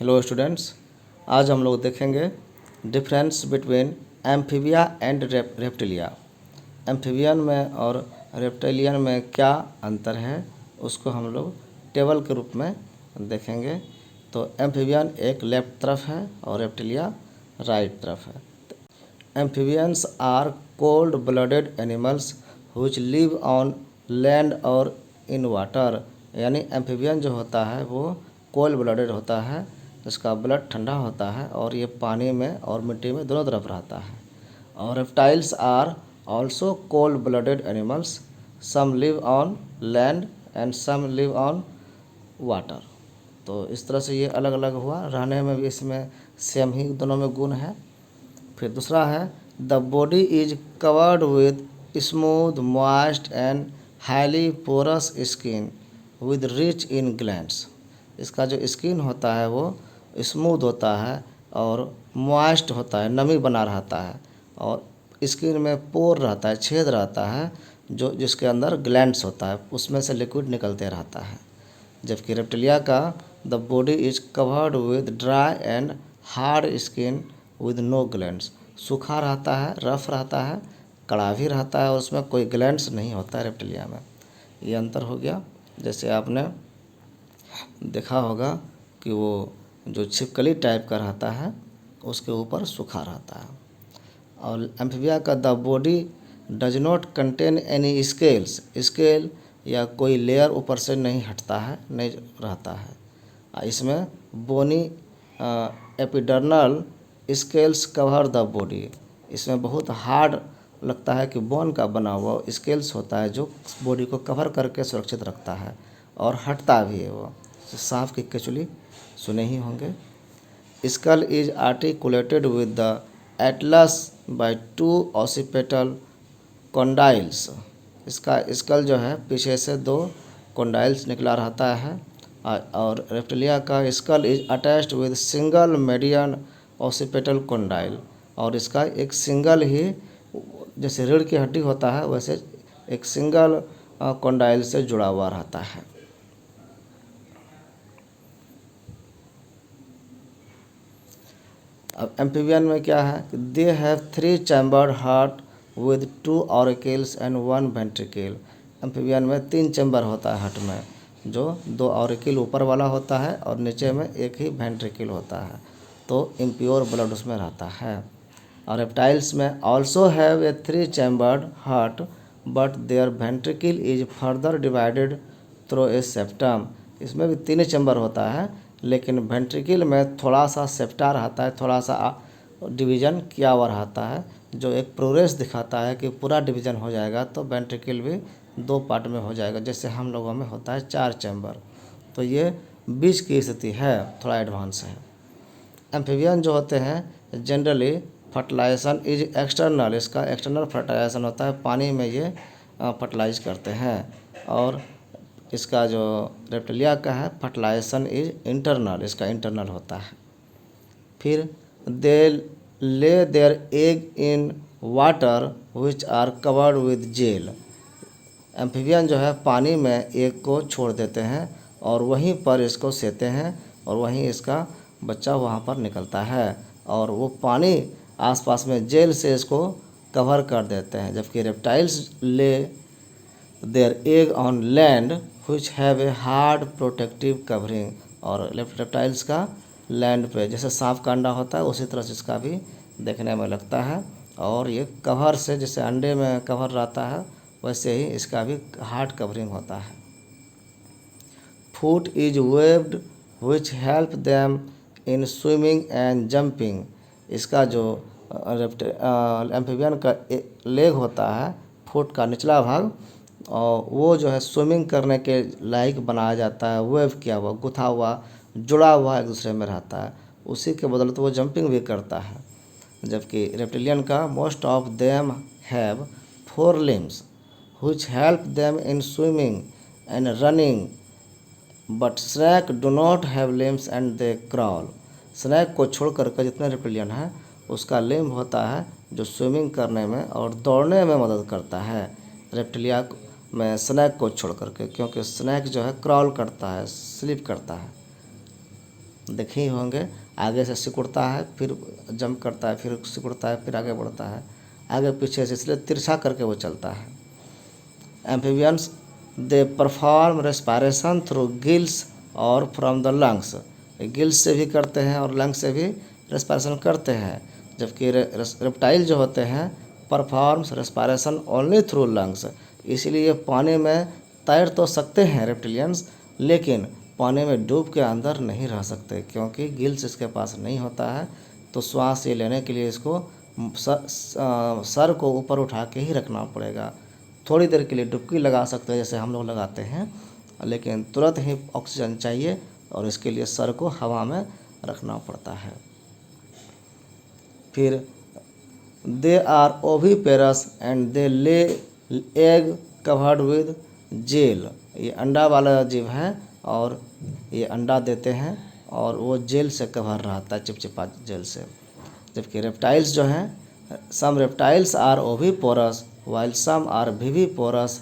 Hello students, आज हम लोग देखेंगे difference between amphibia and reptilia. Amphibian में और रेप्टिलियन में क्या अंतर है उसको हम लोग टेबल के रूप में देखेंगे। तो एम्फीबियन एक लेफ्ट तरफ है और रेप्टिलिया राइट तरफ है। Amphibians are cold blooded animals which live on land और इन वाटर। यानी एम्फीबियन जो होता है वो कोल्ड ब्लडेड होता है, इसका ब्लड ठंडा होता है और ये पानी में और मिट्टी में दोनों तरफ रहता है। और reptiles are also cold blooded animals, some live on land and some live on water. तो इस तरह से ये अलग अलग हुआ, रहने में भी इसमें सेम ही दोनों में गुण है। फिर दूसरा है the body is covered with smooth moist and highly porous skin with rich in glands. इसका जो स्किन होता है वो स्मूथ होता है और मॉइस्ट होता है, नमी बना रहता है, और स्किन में पोर रहता है, छेद रहता है, जो जिसके अंदर ग्लैंड्स होता है, उसमें से लिक्विड निकलते रहता है। जबकि रेप्टिलिया का the body is covered with dry and hard skin with no glands. सूखा रहता है, रफ रहता है, कड़ा भी रहता है और उसमें कोई ग्लैंड्स नहीं होता है रेप्टिलिया में। ये अंतर हो गया। जैसे आपने देखा होगा कि वो जो छिपकली टाइप का रहता है उसके ऊपर सूखा रहता है। और एम्फीबिया का the body does not contain any scales, scale या कोई लेयर ऊपर से नहीं हटता है, नहीं रहता है। इसमें बोनी एपिडर्नल स्केल्स कवर द बॉडी। इसमें बहुत हार्ड लगता है कि बोन का बना हुआ स्केल्स होता है जो बॉडी को कवर करके सुरक्षित रखता है और हटता भी है। वो सांप की केचुली सुने ही होंगे। Skull is articulated with the atlas by 2 occipital condyles. इसका स्कल जो है पीछे से 2 कॉन्डाइल्स निकला रहता है। और रेप्टिलिया का skull is attached with single median occipital condyle. और इसका एक सिंगल ही, जैसे रीढ़ की हड्डी होता है वैसे एक सिंगल कॉन्डाइल से जुड़ा हुआ रहता है। अब एम्फीबियन में क्या है कि they have 3 chambered heart with 2 auricles and 1 ventricle. Amphibian में 3 चैम्बर होता है हार्ट में, जो 2 ऑरिकल ऊपर वाला होता है और नीचे में एक ही वेंट्रिकल होता है, तो इम्प्योर ब्लड उसमें रहता है। और रेप्टाइल्स में also have a 3 chambered heart but their ventricle is further divided through a septum. इसमें भी 3 चैम्बर होता है, लेकिन वेंट्रिकल में थोड़ा सा सेप्टा रहता है, थोड़ा सा डिवीज़न किया हुआ रहता है, जो एक प्रोग्रेस दिखाता है कि पूरा डिवीज़न हो जाएगा तो वेंट्रिकल भी 2 पार्ट में हो जाएगा। जैसे हम लोगों में होता है 4 चैम्बर, तो ये बीच की स्थिति है, थोड़ा एडवांस है। एम्फीबियन जो होते हैं जनरली फर्टिलाइजेशन इज एक्सटर्नल। इसका एक्सटर्नल फर्टिलाइजेशन होता है, पानी में ये फर्टिलाइज करते हैं। और इसका जो रेप्टिलिया का है फर्टिलाइजेशन इज इंटरनल, इसका इंटरनल होता है। फिर they lay their egg in water which are covered with gel. Amphibian जो है पानी में एग को छोड़ देते हैं और वहीं पर इसको सेते हैं और वहीं इसका बच्चा वहाँ पर निकलता है, और वो पानी आसपास में जेल से इसको कवर कर देते हैं। जबकि रेप्टाइल्स ले their egg on land which have a hard protective covering। और रेप्टाइल्स का लैंड पे जैसे सांप का अंडा होता है उसी तरह से इसका भी देखने में लगता है, और ये कवर से, जैसे अंडे में कवर रहता है वैसे ही इसका भी हार्ड कवरिंग होता है। Foot is waived which help them in swimming and jumping। इसका जो एम्फीबियन का लेग होता है, फुट का निचला भाग, और वो जो है स्विमिंग करने के लायक बनाया जाता है, वेव किया हुआ, गुथा हुआ, जुड़ा हुआ एक दूसरे में रहता है, उसी के बदौलत वो जंपिंग भी करता है। जबकि रेप्टिलियन का most of them have 4 limbs which help them in swimming and running, but snake do not have limbs and they crawl. Snake को छोड़ कर जितने रेप्टिलियन है उसका लिम्ब होता है जो स्विमिंग करने में और दौड़ने में मदद करता है, रेप्टिलिया में स्नैक को छोड़ करके, क्योंकि स्नैक जो है क्रॉल करता है, स्लिप करता है। देखे ही होंगे। आगे से सिकुड़ता है, फिर जंप करता है, फिर सिकुड़ता है, फिर आगे बढ़ता है, आगे पीछे से, इसलिए तिरछा करके वो चलता है। Amphibians they perform respiration through gills और फ्रॉम द लंग्स। गिल्स से भी करते हैं और लंग्स से भी रेस्पायरेशन करते हैं, जबकि रेप्टाइल जो होते हैं performs respiration only through lungs. इसीलिए पानी में तैर तो सकते हैं रेप्टिलियंस, लेकिन पानी में डूब के अंदर नहीं रह सकते, क्योंकि गिल्स इसके पास नहीं होता है। तो श्वास ये लेने के लिए इसको सर को ऊपर उठा के ही रखना पड़ेगा। थोड़ी देर के लिए डुबकी लगा सकते हैं जैसे हम लोग लगाते हैं, लेकिन तुरंत ही ऑक्सीजन चाहिए और इसके लिए सर को हवा में रखना पड़ता है। फिर they are oviparous and they lay egg covered with jail. ये अंडा वाला जीव है और ये अंडा देते हैं और वो जेल से कवर रहता है, चिपचिपा जेल से। जबकि रेप्टाइल्स जो हैं, some reptiles are oviparous while some are viviparous.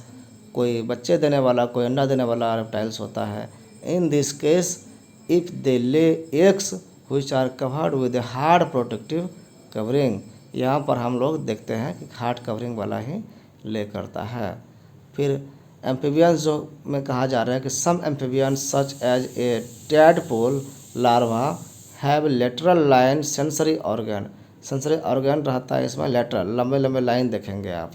कोई बच्चे देने वाला, कोई अंडा देने वाला रेप्टाइल्स होता है। In this case if they lay eggs which are covered with a hard protective covering. यहाँ पर हम लोग देखते हैं कि हार्ड कवरिंग वाला ही ले करता है। फिर एम्फीबियंस जो में कहा जा रहा है कि some amphibians such as a tadpole larva have lateral line sensory organ. Sensory organ रहता है इसमें लेटरल, लंबे लंबे लाइन देखेंगे आप।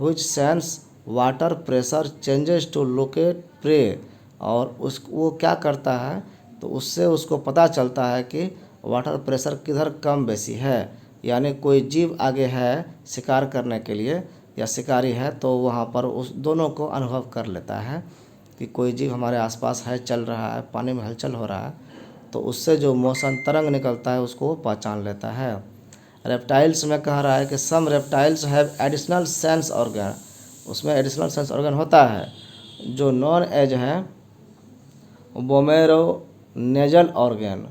Which sense water pressure changes to locate prey. और वो क्या करता है, तो उससे उसको पता चलता है कि वाटर प्रेशर किधर कम बेसी है, यानी कोई जीव आगे है शिकार करने के लिए या शिकारी है, तो वहाँ पर उस दोनों को अनुभव कर लेता है कि कोई जीव हमारे आसपास है, चल रहा है, पानी में हलचल हो रहा है, तो उससे जो मोशन तरंग निकलता है उसको वो पहचान लेता है। रेप्टाइल्स में कह रहा है कि some reptiles have additional sense organ. उसमें एडिशनल सेंस ऑर्गन होता है जो नॉन एज है बोमेरो नेजल ऑर्गन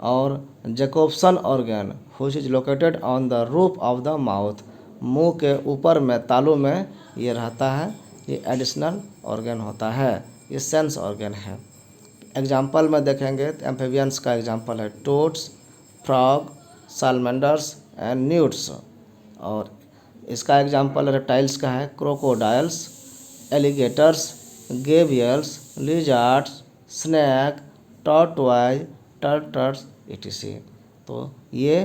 और Jacobson organ which is located on the roof of the mouth. मुंह के ऊपर में, तालू में ये रहता है, ये एडिशनल ऑर्गन होता है, ये सेंस ऑर्गन है। एग्जाम्पल में देखेंगे तो एम्फीबियंस का एग्जाम्पल है toads, frog, salamanders and newts. और इसका एग्जाम्पल रेप्टाइल्स का है crocodiles, alligators, gharials, lizards, snake, tortoise, turtles etc। तो ये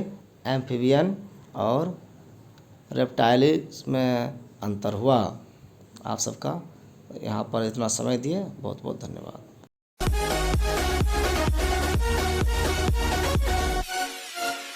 एम्फीबियन और रेप्टाइल्स में अंतर हुआ। आप सबका यहाँ पर इतना समय दिए, बहुत बहुत धन्यवाद।